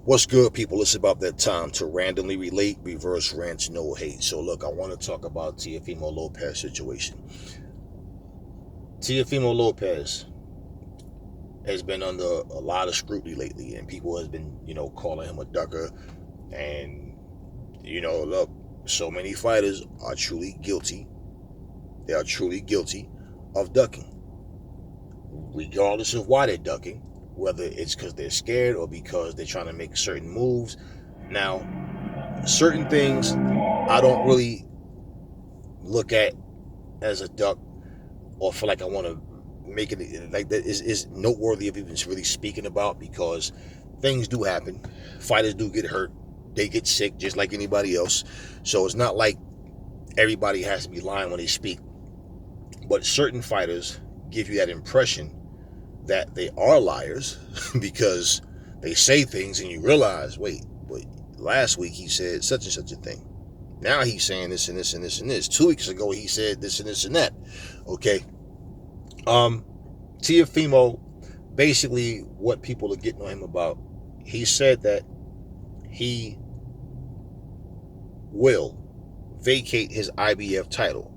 What's good, people? It's about that time to randomly relate, reverse rants, no hate. So, look, I want to talk about Teofimo Lopez situation. Teofimo Lopez has been under a lot of scrutiny lately, and people has been, calling him a ducker. And, look, so many fighters are truly guilty. They are truly guilty of ducking, regardless of why they're ducking, whether it's because they're scared or because they're trying to make certain moves. Now, certain things I don't really look at as a duck or feel like I want to make it like that is noteworthy of even really speaking about, because things do happen. Fighters do get hurt. They get sick just like anybody else. So it's not like everybody has to be lying when they speak. But certain fighters give you that impression that they are liars because they say things and you realize, wait, but last week he said such and such a thing. Now he's saying this and this and this and this. 2 weeks ago he said this and this and that. Okay. Teofimo, basically what people are getting on him about, he said that he will vacate his IBF title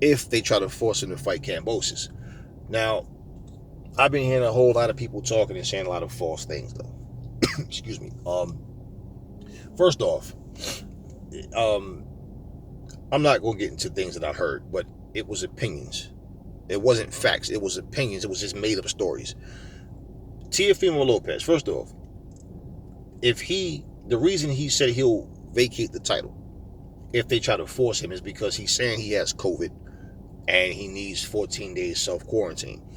if they try to force him to fight Kambosos. Now, I've been hearing a whole lot of people talking and saying a lot of false things, though. Excuse me. First off, I'm not going to get into things that I heard, but it was opinions. It wasn't facts. It was opinions. It was just made up stories. Teofimo Lopez, first off, the reason he said he'll vacate the title if they try to force him is because he's saying he has COVID and he needs 14 days self-quarantine.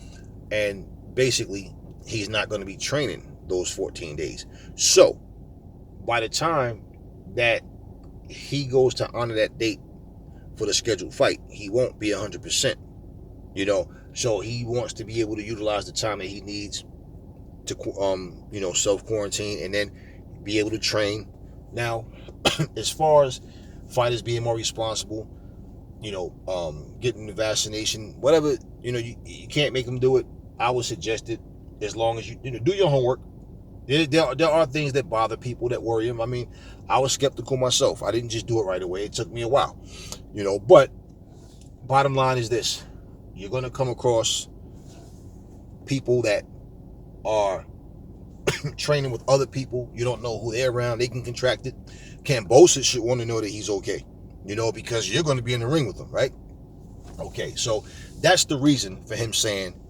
And basically, he's not going to be training those 14 days. So, by the time that he goes to honor that date for the scheduled fight, he won't be 100%. So he wants to be able to utilize the time that he needs to, self-quarantine and then be able to train. Now, as far as fighters being more responsible, getting the vaccination, whatever, you can't make them do it. I would suggest it as long as you do your homework. There are things that bother people, that worry them. I mean, I was skeptical myself. I didn't just do it right away. It took me a while, but bottom line is this. You're going to come across people that are training with other people. You don't know who they're around. They can contract it. Kambosos should want to know that he's okay, because you're going to be in the ring with him, right? Okay, so that's the reason for him saying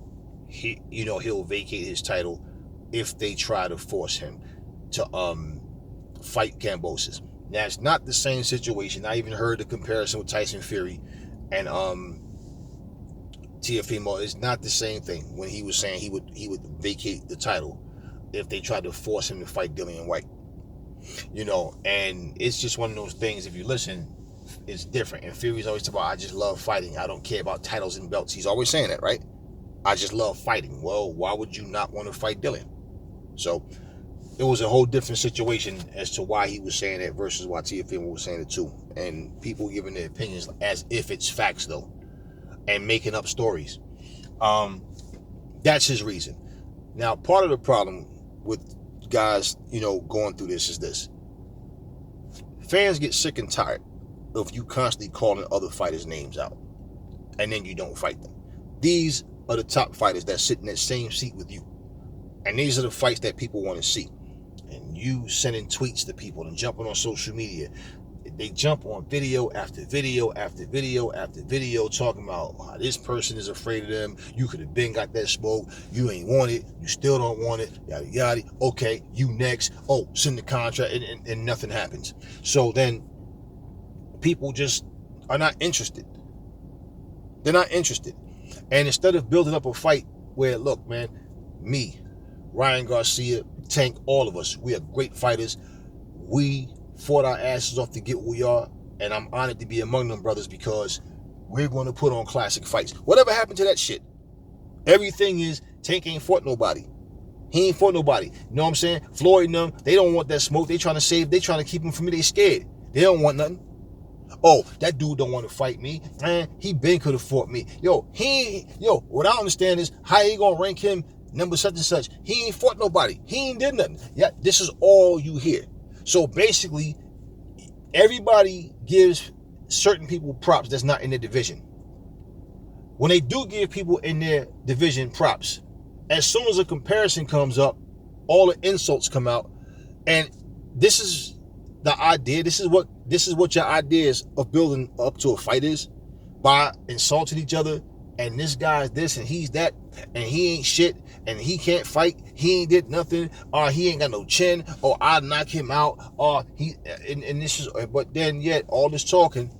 he'll vacate his title if they try to force him to fight Kambosos. Now, it's not the same situation. I even heard the comparison with Tyson Fury and Teofimo. Is not the same thing when he was saying he would vacate the title if they tried to force him to fight Dillian White. And it's just one of those things. If you listen, it's different. And Fury's always talking about, I just love fighting. I don't care about titles and belts. He's always saying that, right? I just love fighting. Well, why would you not want to fight Dillian? So it was a whole different situation as to why he was saying that versus why Teofimo was saying it too. And people giving their opinions as if it's facts, though, and making up stories. That's his reason. Now, part of the problem with guys, going through this is this. Fans get sick and tired of you constantly calling other fighters' names out, and then you don't fight them. These are the top fighters that sit in that same seat with you. And these are the fights that people want to see. And you sending tweets to people and jumping on social media. They jump on video after video after video after video talking about how this person is afraid of them. You could have been got that smoke. You ain't want it. You still don't want it. Yada, yada. Okay, you next. Oh, send the contract and nothing happens. So then people just are not interested. They're not interested. And instead of building up a fight where, look, man, me, Ryan Garcia, Tank, all of us, we are great fighters. We fought our asses off to get who we are, and I'm honored to be among them brothers because we're going to put on classic fights. Whatever happened to that shit? Everything is, Tank ain't fought nobody. He ain't fought nobody. You know what I'm saying? Floyd and them, they don't want that smoke. They trying to keep him from me. They scared. They don't want nothing. Oh, that dude don't want to fight me. Man, he been could have fought me. What I understand is how he gonna rank him number such and such, he ain't fought nobody. He ain't did nothing. Yeah, this is all you hear. So basically, everybody gives certain people props that's not in their division. When they do give people in their division props, as soon as a comparison comes up, all the insults come out. And this is the idea. This is what your ideas of building up to a fight is, by insulting each other. And this guy's this and he's that, and he ain't shit, and he can't fight, he ain't did nothing, or he ain't got no chin, or I knock him out, or he and this is. But then yet all this talking,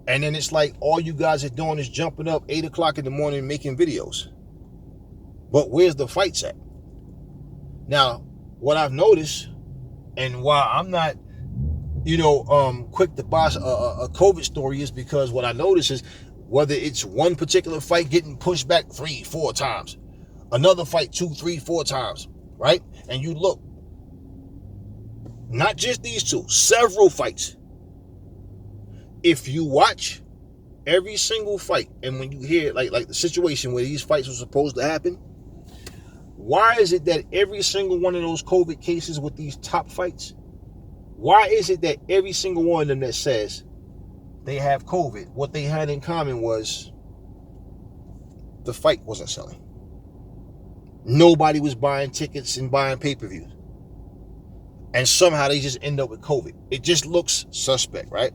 and then it's like all you guys are doing is jumping up 8 o'clock in the morning making videos. But where's the fights at? Now, what I've noticed, and why I'm not, quick to buy a COVID story, is because what I notice is, whether it's one particular fight getting pushed back 3-4 times, another fight 2-3-4 times, right? And you look, not just these two, several fights. If you watch every single fight, and when you hear like the situation where these fights were supposed to happen, why is it that every single one of those COVID cases with these top fights, why is it that every single one of them that says they have COVID, what they had in common was the fight wasn't selling? Nobody was buying tickets and buying pay-per-views. And somehow they just end up with COVID. It just looks suspect, right?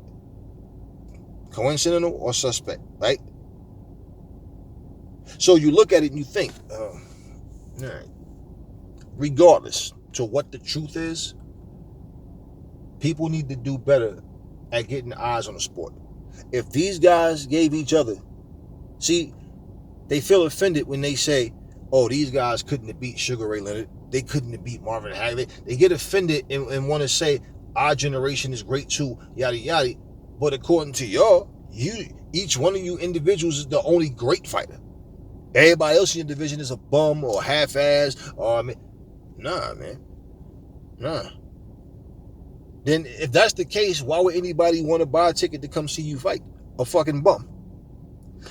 Coincidental or suspect, right? So you look at it and you think, all right, regardless to what the truth is, people need to do better at getting eyes on the sport. If these guys gave each other, see, they feel offended when they say, oh, these guys couldn't have beat Sugar Ray Leonard, they couldn't have beat Marvin Hagler. They get offended and want to say our generation is great too, yada yada. But according to y'all, each one of you individuals is the only great fighter. Everybody else in your division is a bum or half-ass, or nah, man, nah. Then if that's the case, why would anybody want to buy a ticket to come see you fight a fucking bum?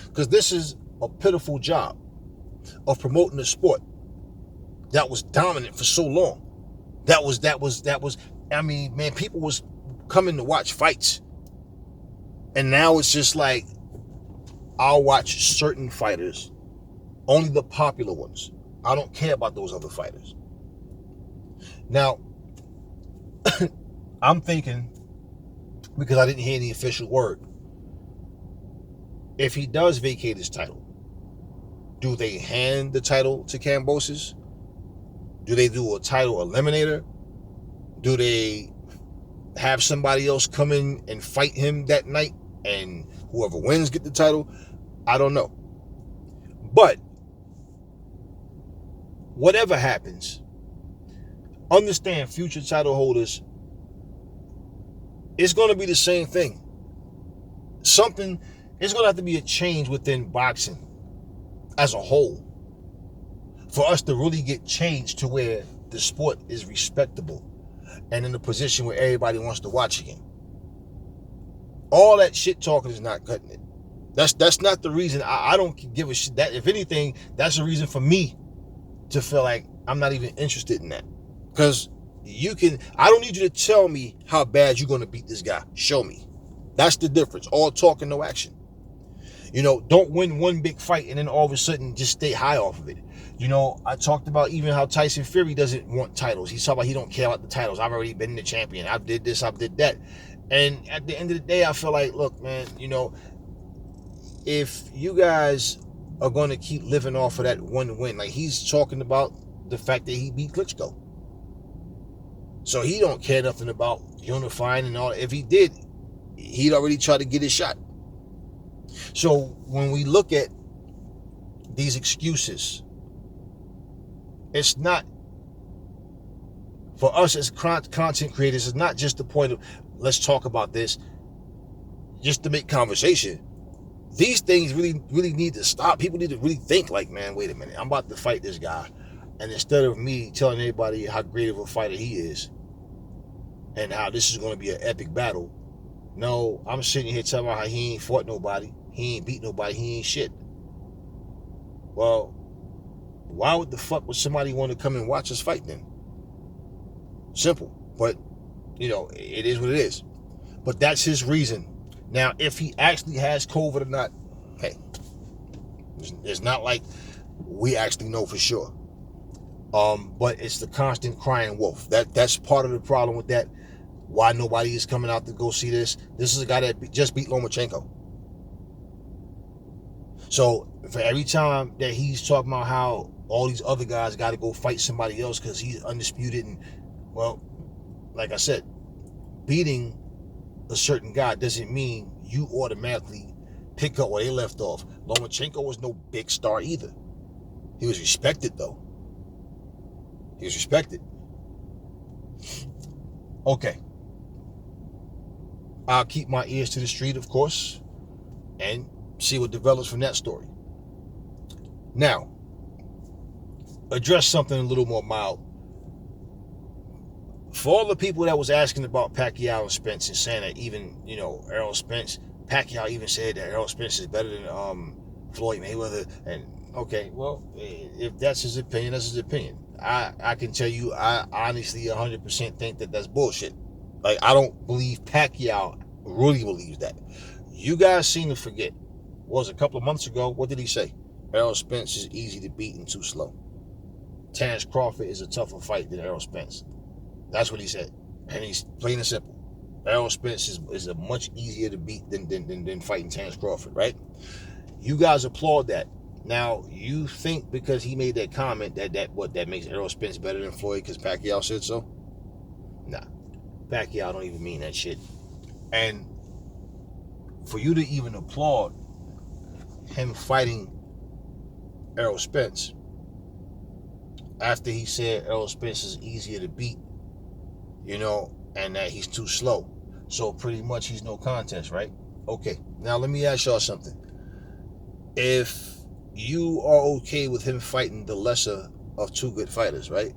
Because this is a pitiful job of promoting a sport that was dominant for so long. That was. I mean, man, people was coming to watch fights, and now it's just like, I'll watch certain fighters, only the popular ones. I don't care about those other fighters. Now, I'm thinking, because I didn't hear any official word, if he does vacate his title, do they hand the title to Kambosos? Do they do a title eliminator? Do they have somebody else come in and fight him that night, and whoever wins get the title? I don't know. But whatever happens, understand, future title holders, it's going to be the same thing. It's going to have to be a change within boxing as a whole for us to really get changed to where the sport is respectable and in a position where everybody wants to watch again. All that shit talking is not cutting it. That's not the reason. I don't give a shit. That, if anything, that's a reason for me to feel like I'm not even interested in that. Because I don't need you to tell me how bad you're going to beat this guy. Show me. That's the difference. All talk and no action. Don't win one big fight and then all of a sudden just stay high off of it. I talked about even how Tyson Fury doesn't want titles. He's talking about he don't care about the titles. I've already been the champion. I did this, I did that. And at the end of the day, I feel like, look, man, if you guys are going to keep living off of that one win, like he's talking about the fact that he beat Klitschko. So he don't care nothing about unifying and all. If he did, he'd already tried to get his shot. So when we look at these excuses, it's not, for us as content creators, it's not just the point of, let's talk about this just to make conversation. These things really need to stop. People need to really think like, man, wait a minute, I'm about to fight this guy. And instead of me telling everybody how great of a fighter he is and how this is going to be an epic battle, no, I'm sitting here telling about how he ain't fought nobody, he ain't beat nobody, he ain't shit. Well, why would the fuck would somebody want to come and watch us fight then? Simple. But, it is what it is. But that's his reason. Now, if he actually has COVID or not, hey, it's not like we actually know for sure. But it's the constant crying wolf. That's part of the problem with that. Why nobody is coming out to go see this. This is a guy that just beat Lomachenko. So for every time that he's talking about how all these other guys got to go fight somebody else because he's undisputed, and well, like I said, beating a certain guy doesn't mean you automatically pick up where they left off. Lomachenko was no big star either. He was respected though. He was respected. Okay. I'll keep my ears to the street, of course, and see what develops from that story. Now, address something a little more mild. For all the people that was asking about Pacquiao and Spence and saying that even, Errol Spence, Pacquiao even said that Errol Spence is better than Floyd Mayweather. And okay, well, if that's his opinion, that's his opinion. I can tell you, I honestly 100% think that that's bullshit. Like, I don't believe Pacquiao really believes that. You guys seem to forget. Was a couple of months ago, what did he say? Errol Spence is easy to beat and too slow. Terence Crawford is a tougher fight than Errol Spence. That's what he said. And he's plain and simple. Errol Spence is a much easier to beat than fighting Terence Crawford, right? You guys applaud that. Now, you think because he made that comment that makes Errol Spence better than Floyd because Pacquiao said so? Nah. Pacquiao don't even mean that shit. And for you to even applaud him fighting Errol Spence after he said Errol Spence is easier to beat, and that he's too slow. So pretty much he's no contest, right? Okay. Now let me ask y'all something. If you are okay with him fighting the lesser of two good fighters, right?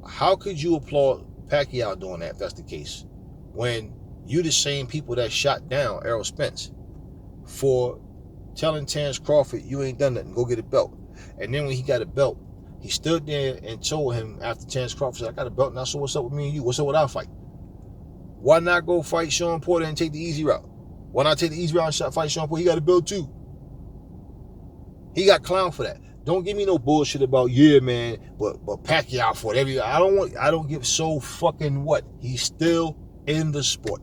How could you applaud Pacquiao doing that if that's the case? When you the same people that shot down Errol Spence for telling Terence Crawford, you ain't done nothing, go get a belt. And then when he got a belt, he stood there and told him after Terence Crawford said, I got a belt now, so what's up with me and you? What's up with our fight? Why not go fight Sean Porter and take the easy route? Why not take the easy route and fight Sean Porter? He got a belt too. He got clowned for that. Don't give me no bullshit about, yeah, man, but Pacquiao fought every. I don't give so fucking what. He's still in the sport.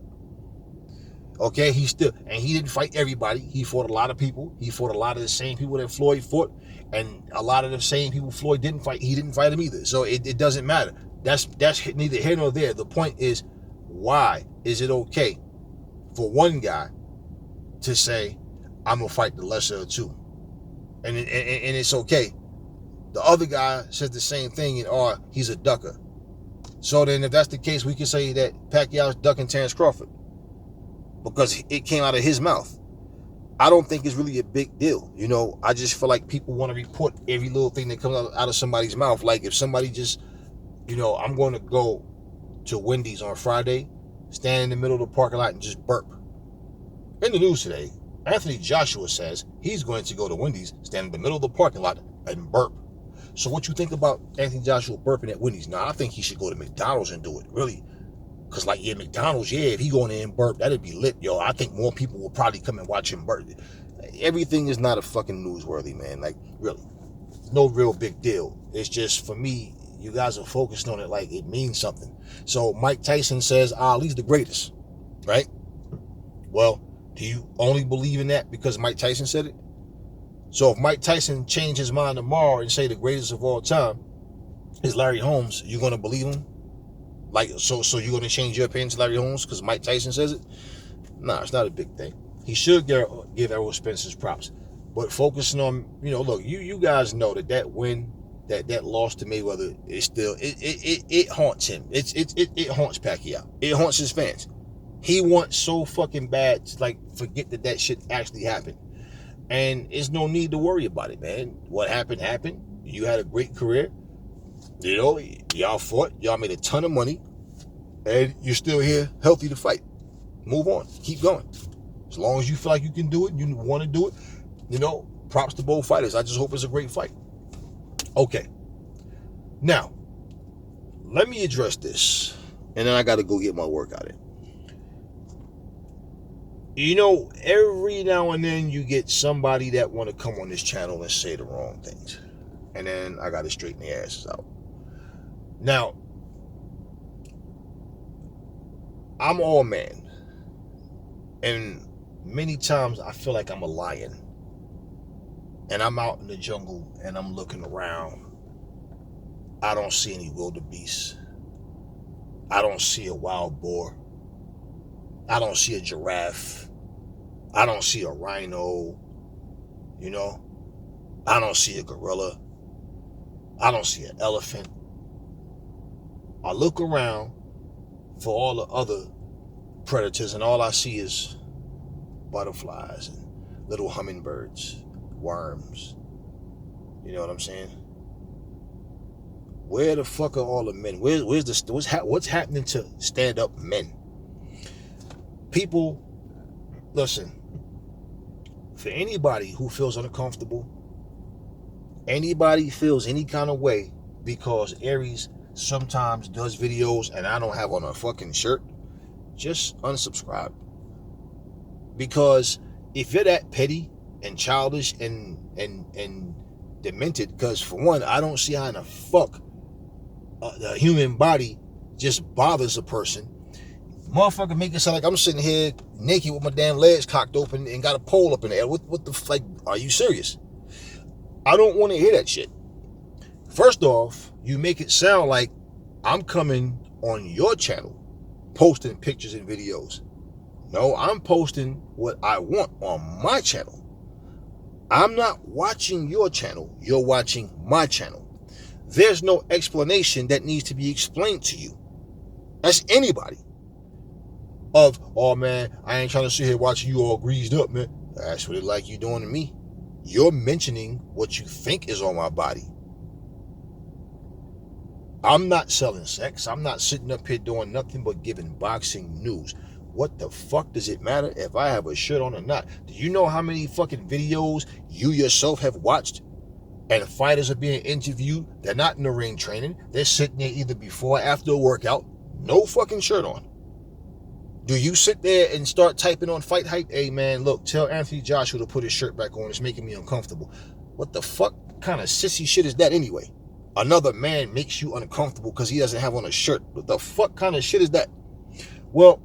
Okay, he didn't fight everybody. He fought a lot of people. He fought a lot of the same people that Floyd fought, and a lot of the same people Floyd didn't fight. He didn't fight them either. So it doesn't matter. That's neither here nor there. The point is, why is it okay for one guy to say, I'm gonna fight the lesser of two, and it's okay? The other guy says the same thing, and he's a ducker. So then, if that's the case, we can say that Pacquiao's ducking Terence Crawford because it came out of his mouth. I don't think it's really a big deal. I just feel like people want to report every little thing that comes out of somebody's mouth. Like if somebody just, I'm going to go to Wendy's on Friday, stand in the middle of the parking lot and just burp. In the news today, Anthony Joshua says he's going to go to Wendy's, stand in the middle of the parking lot and burp. So what you think about Anthony Joshua burping at Wendy's? Now, I think he should go to McDonald's and do it, really. Because, McDonald's, if he going in and burp, that'd be lit, yo. I think more people will probably come and watch him burp. Everything is not a fucking newsworthy, man. Really. No real big deal. It's just, for me, you guys are focused on it like it means something. So, Mike Tyson says Ali's the greatest, right? Well, do you only believe in that because Mike Tyson said it? So, if Mike Tyson changed his mind tomorrow and say the greatest of all time is Larry Holmes, you going to believe him? So you're going to change your opinion to Larry Holmes because Mike Tyson says it? Nah, it's not a big thing. He should give Errol Spence his props. But focusing on, look, you guys know that win, that loss to Mayweather is still, it haunts him. It haunts Pacquiao. It haunts his fans. He wants so fucking bad to, forget that shit actually happened. And there's no need to worry about it, man. What happened, happened. You had a great career. Y'all fought. Y'all made a ton of money. And you're still here, healthy to fight. Move on. Keep going. As long as you feel like you can do it, you want to do it, props to both fighters. I just hope it's a great fight. Okay. Now, let me address this. And then I got to go get my workout in. You know, every now and then you get somebody that want to come on this channel and say the wrong things. And then I got to straighten their asses out. Now, I'm all man. And many times I feel like I'm a lion. And I'm out in the jungle and I'm looking around. I don't see any wildebeest. I don't see a wild boar. I don't see a giraffe. I don't see a rhino. You know, I don't see a gorilla. I don't see an elephant. I look around for all the other predators and all I see is butterflies and little hummingbirds, worms. You know what I'm saying? Where the fuck are all the men? What's happening to stand-up men? People, listen. For anybody who feels uncomfortable, anybody feels any kind of way because Aries sometimes does videos and I don't have on a fucking shirt, just unsubscribe. Because if you're that petty and childish and demented, because for one, I don't see how in the fuck the human body just bothers a person. Motherfucker make it sound like I'm sitting here naked with my damn legs cocked open and got a pole up in the air. What the fuck? Are you serious? I don't want to hear that shit. First off, you make it sound like I'm coming on your channel, posting pictures and videos. No, I'm posting what I want on my channel. I'm not watching your channel. You're watching my channel. There's no explanation that needs to be explained to you. That's anybody. Of, oh man, I ain't trying to sit here watching you all greased up, man. That's what it like you doing to me. You're mentioning what you think is on my body. I'm not selling sex. I'm not sitting up here doing nothing but giving boxing news. What the fuck does it matter if I have a shirt on or not? Do you know how many fucking videos you yourself have watched? And fighters are being interviewed. They're not in the ring training. They're sitting there either before or after a workout. No fucking shirt on. Do you sit there and start typing on Fight Hype? Hey man, look, tell Anthony Joshua to put his shirt back on. It's making me uncomfortable. What the fuck kind of sissy shit is that anyway? Another man makes you uncomfortable because he doesn't have on a shirt. What the fuck kind of shit is that? Well,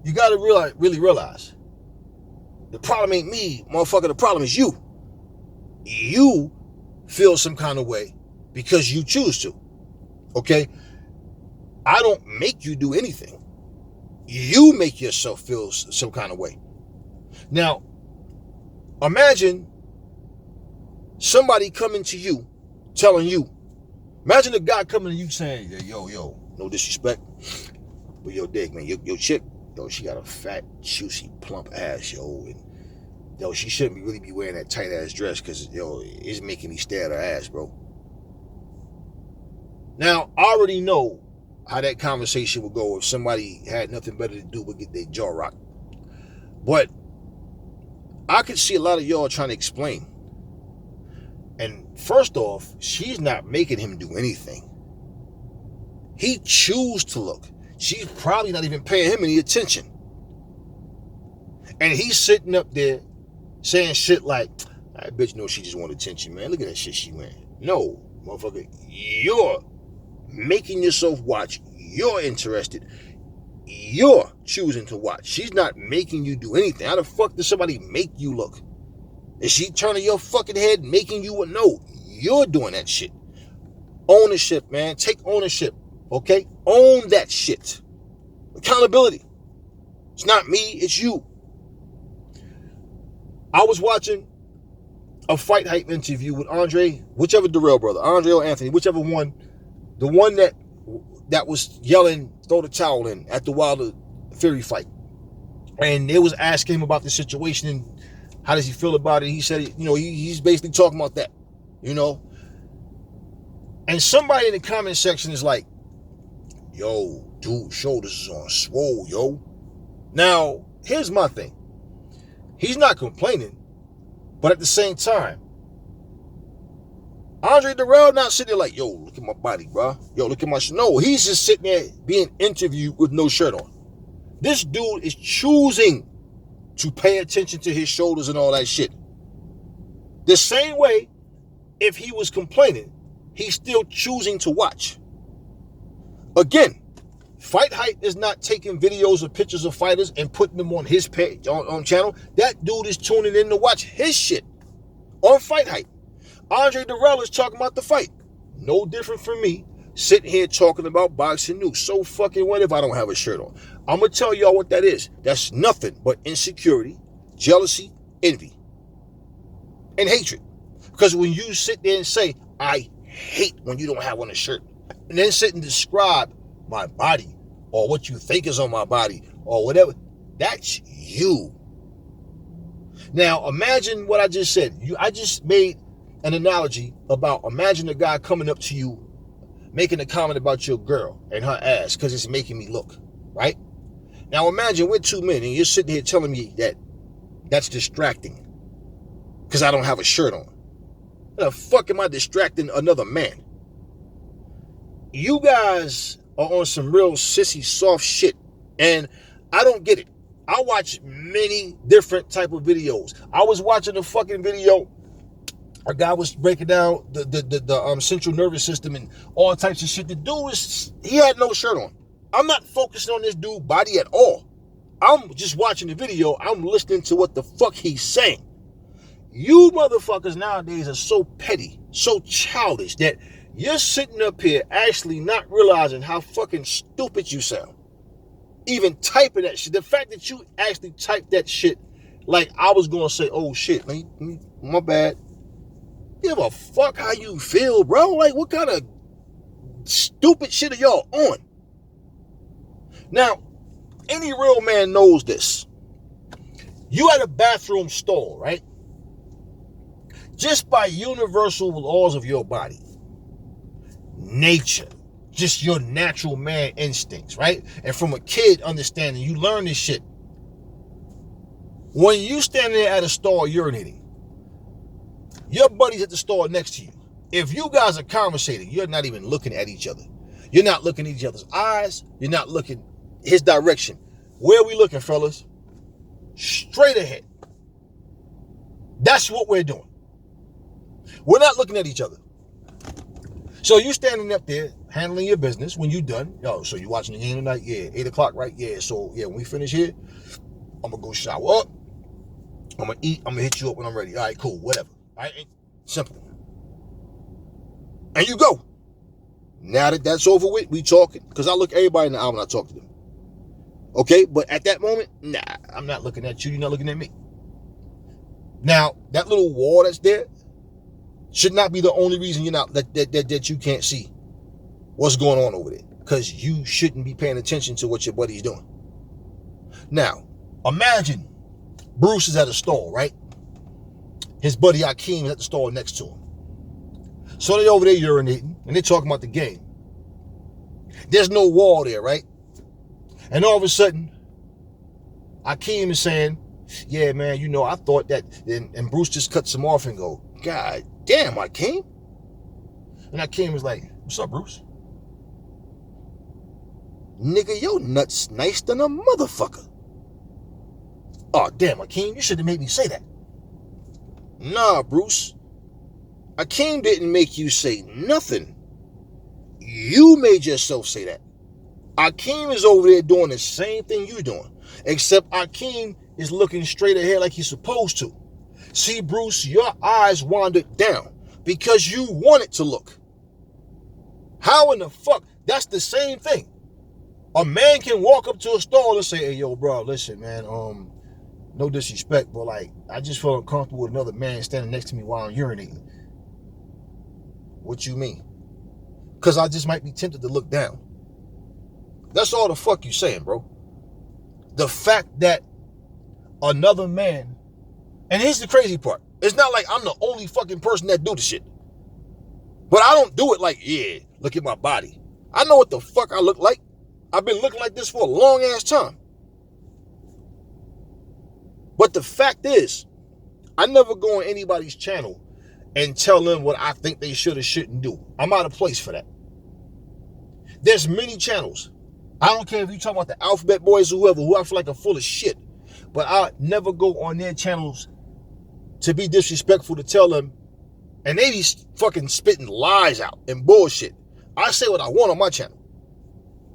you gotta really realize, the problem ain't me, motherfucker. The problem is you. You feel some kind of way because you choose to. Okay? I don't make you do anything. You make yourself feel some kind of way. Now, imagine somebody coming to you, telling you, imagine a guy coming to you saying, yo, no disrespect, but yo, dig, man, your chick, yo, she got a fat, juicy, plump ass, yo, and yo, she shouldn't really be wearing that tight ass dress because, yo, it's making me stare at her ass, bro. Now, I already know how that conversation would go if somebody had nothing better to do but get their jaw rocked. But I could see a lot of y'all trying to explain. And first off, she's not making him do anything. He chooses to look. She's probably not even paying him any attention. And he's sitting up there saying shit like, I bet you know she just wanted attention, man. Look at that shit she wearing. No, motherfucker, you're making yourself watch. You're interested. You're choosing to watch. She's not making you do anything. How the fuck does somebody make you look? Is she turning your fucking head, making you a no? You're doing that shit. Ownership, man. Take ownership, okay? Own that shit. Accountability. It's not me, it's you. I was watching a Fight Hype interview with Andre, whichever Darrell brother, Andre or Anthony, whichever one, the one that was yelling, throw the towel in at the Wilder Fury fight. And they was asking him about the situation and how does he feel about it. He said, you know, he's basically talking about that, you know. And somebody in the comment section is like, yo, dude, shoulders is on swole, yo. Now, here's my thing. He's not complaining, but at the same time, Andre Darrell not sitting there like, yo, look at my body, bro. Yo, look at my shirt. No, he's just sitting there being interviewed with no shirt on. This dude is choosing to pay attention to his shoulders and all that shit. The same way, if he was complaining, he's still choosing to watch. Again, Fight Hype is not taking videos or pictures of fighters and putting them on his page, on channel. That dude is tuning in to watch his shit on Fight Hype. Andre Darrell is talking about the fight. No different from me sitting here talking about boxing news. So fucking what if I don't have a shirt on? I'm going to tell y'all what that is. That's nothing but insecurity, jealousy, envy, and hatred. Because when you sit there and say, I hate when you don't have on a shirt, and then sit and describe my body or what you think is on my body or whatever, that's you. Now, imagine what I just said. I just made an analogy about, imagine a guy coming up to you making a comment about your girl and her ass because it's making me look, right? Now imagine we're two men and you're sitting here telling me that that's distracting because I don't have a shirt on. How the fuck am I distracting another man? You guys are on some real sissy soft shit and I don't get it. I watch many different type of videos. I was watching a fucking video. A guy was breaking down the central nervous system and all types of shit. The dude he had no shirt on. I'm not focusing on this dude's body at all. I'm just watching the video. I'm listening to what the fuck he's saying. You motherfuckers nowadays are so petty, so childish that you're sitting up here actually not realizing how fucking stupid you sound. Even typing that shit. The fact that you actually typed that shit like I was going to say, oh shit, my bad. Give a fuck how you feel, bro. Like, what kind of stupid shit are y'all on? Now, any real man knows this. You had a bathroom stall, right? Just by universal laws of your body, nature, just your natural man instincts, right? And from a kid understanding, you learn this shit. When you stand there at a stall urinating, your buddy's at the store next to you. If you guys are conversating, you're not even looking at each other. You're not looking at each other's eyes. You're not looking his direction. Where are we looking, fellas? Straight ahead. That's what we're doing. We're not looking at each other. So you standing up there handling your business when you done. Yo, so you watching the game tonight? Yeah. 8 o'clock, right? Yeah. So yeah, when we finish here, I'm going to go shower up. I'm going to eat. I'm going to hit you up when I'm ready. All right, cool. Whatever. All right, simple. And you go. Now that that's over with, we talking. Because I look everybody in the eye when I talk to them. Okay, but at that moment, nah, I'm not looking at you. You're not looking at me. Now, that little wall that's there should not be the only reason you're not that you can't see what's going on over there. Because you shouldn't be paying attention to what your buddy's doing. Now, imagine Bruce is at a stall, right? His buddy Akeem is at the stall next to him. So they're over there urinating, and they're talking about the game. There's no wall there, right? And all of a sudden, Akeem is saying, yeah, man, you know, I thought that, and Bruce just cuts him off and go, God damn, Akeem. And Akeem was like, what's up, Bruce? Nigga, your nuts nice than a motherfucker. Oh, damn, Akeem, you should have made me say that. Nah, Bruce. Akeem didn't make you say nothing. You made yourself say that. Akeem is over there doing the same thing you doing, except Akeem is looking straight ahead like he's supposed to. See, Bruce, your eyes wandered down because you wanted to look. How in the fuck? That's the same thing. A man can walk up to a stall and say, hey, yo, bro, listen, man, no disrespect, but like, I just feel uncomfortable with another man standing next to me while I'm urinating. What you mean? Because I just might be tempted to look down. That's all the fuck you saying, bro. The fact that another man, and here's the crazy part. It's not like I'm the only fucking person that do the shit. But I don't do it like, yeah, look at my body. I know what the fuck I look like. I've been looking like this for a long ass time. But the fact is, I never go on anybody's channel and tell them what I think they should or shouldn't do. I'm out of place for that. There's many channels. I don't care if you talk about the Alphabet Boys or whoever, who I feel like are full of shit. But I never go on their channels to be disrespectful to tell them, and they be fucking spitting lies out and bullshit. I say what I want on my channel.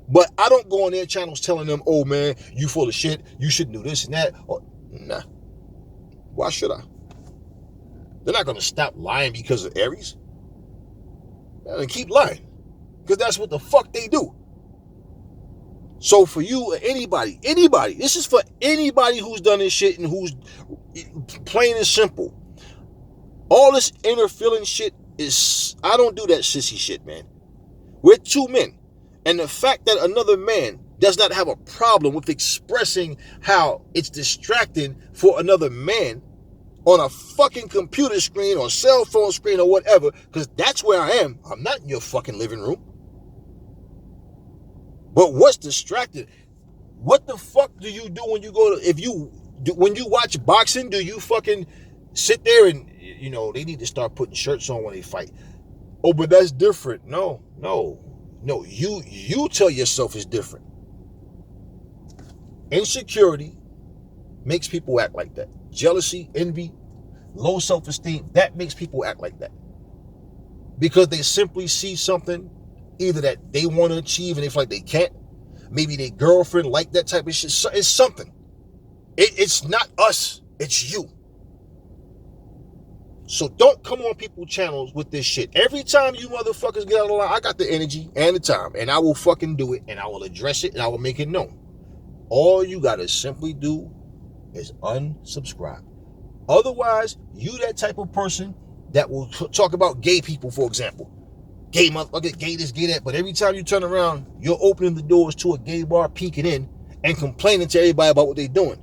But I don't go on their channels telling them, oh man, you full of shit, you shouldn't do this and that. Or, nah. Why should I? They're not going to stop lying because of Aries. They're going to keep lying. Because that's what the fuck they do. So for you or anybody, this is for anybody who's done this shit and who's plain and simple. All this inner feeling shit is, I don't do that sissy shit, man. We're two men. And the fact that another man does not have a problem with expressing how it's distracting for another man on a fucking computer screen or cell phone screen or whatever, because that's where I am. I'm not in your fucking living room. But what's distracting? What the fuck do you do when you go to, when you watch boxing, do you fucking sit there and, you know, they need to start putting shirts on when they fight. Oh, but that's different. No, you tell yourself it's different. Insecurity makes people act like that. Jealousy, envy, low self-esteem, that makes people act like that. Because they simply see something either that they want to achieve and they feel like they can't. Maybe their girlfriend like that type of shit. It's something. It's not us. It's you. So don't come on people's channels with this shit. Every time you motherfuckers get out of line, I got the energy and the time. And I will fucking do it. And I will address it. And I will make it known. All you got to simply do is unsubscribe. Otherwise, you that type of person that will talk about gay people, for example. Gay motherfucker, gay this, gay that. But every time you turn around, you're opening the doors to a gay bar, peeking in, and complaining to everybody about what they're doing.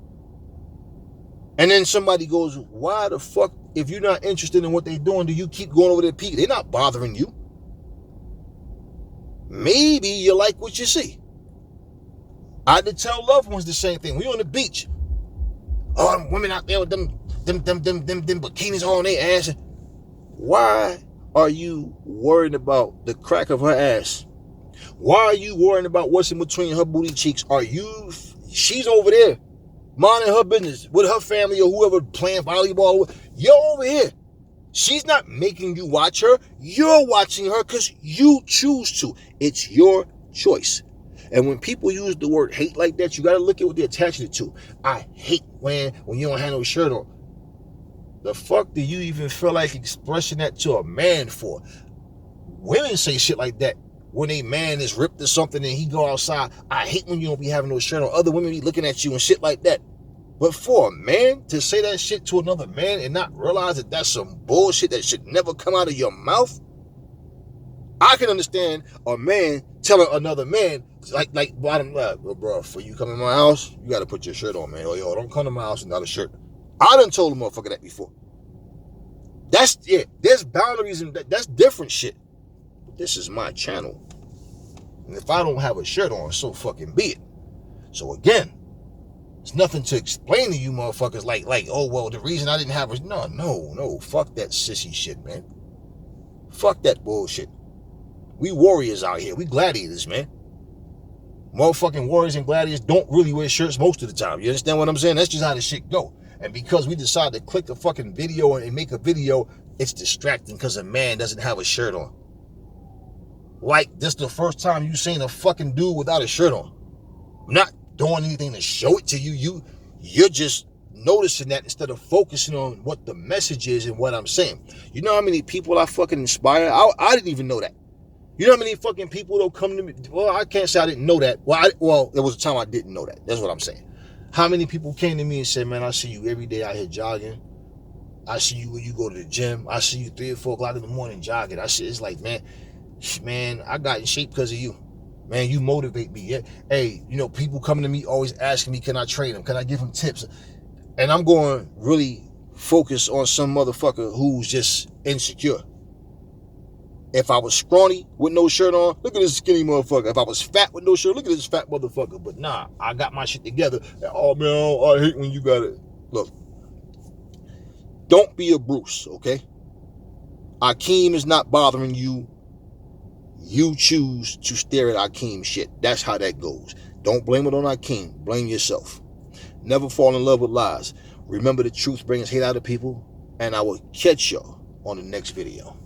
And then somebody goes, why the fuck, if you're not interested in what they're doing, do you keep going over there peeking? They're not bothering you. Maybe you like what you see. I had to tell loved ones the same thing. We on the beach. Oh, them women out there with them bikinis on their ass. Why are you worried about the crack of her ass? Why are you worrying about what's in between her booty cheeks? She's over there minding her business with her family or whoever playing volleyball. You're over here. She's not making you watch her. You're watching her because you choose to. It's your choice. And when people use the word hate like that, you got to look at what they're attaching it to. I hate when you don't have no shirt on. The fuck do you even feel like expressing that to a man for? Women say shit like that when a man is ripped or something and he go outside. I hate when you don't be having no shirt on. Other women be looking at you and shit like that. But for a man to say that shit to another man and not realize that that's some bullshit that should never come out of your mouth, I can understand a man telling another man, like bottom left, bro, for you come in my house, you got to put your shirt on, man. Or, yo, don't come to my house without a shirt. I done told a motherfucker that before. That's it. There's boundaries and that's different shit. But this is my channel. And if I don't have a shirt on, so fucking be it. So again, it's nothing to explain to you motherfuckers like, oh, well, the reason I didn't have a... No. Fuck that sissy shit, man. Fuck that bullshit. We warriors out here. We gladiators, man. Motherfucking warriors and gladiators don't really wear shirts most of the time. You understand what I'm saying? That's just how the shit go. And because we decide to click a fucking video and make a video, it's distracting because a man doesn't have a shirt on. Like, this the first time you seen a fucking dude without a shirt on. I'm not doing anything to show it to you. You're just noticing that instead of focusing on what the message is and what I'm saying. You know how many people I fucking inspire? I didn't even know that. You know how many fucking people don't come to me? Well, I can't say I didn't know that. Well, there was a time I didn't know that. That's what I'm saying. How many people came to me and said, man, I see you every day out here jogging. I see you when you go to the gym. I see you 3 or 4 o'clock in the morning jogging. It's like, man, I got in shape because of you. Man, you motivate me. Yeah. Hey, you know, people coming to me always asking me, can I train them? Can I give them tips? And I'm going really focus on some motherfucker who's just insecure. If I was scrawny with no shirt on, look at this skinny motherfucker. If I was fat with no shirt, look at this fat motherfucker. But nah, I got my shit together. Oh, man, I hate when you got it. Look, don't be a Bruce, okay? Akeem is not bothering you. You choose to stare at Akeem's shit. That's how that goes. Don't blame it on Akeem. Blame yourself. Never fall in love with lies. Remember, the truth brings hate out of people. And I will catch y'all on the next video.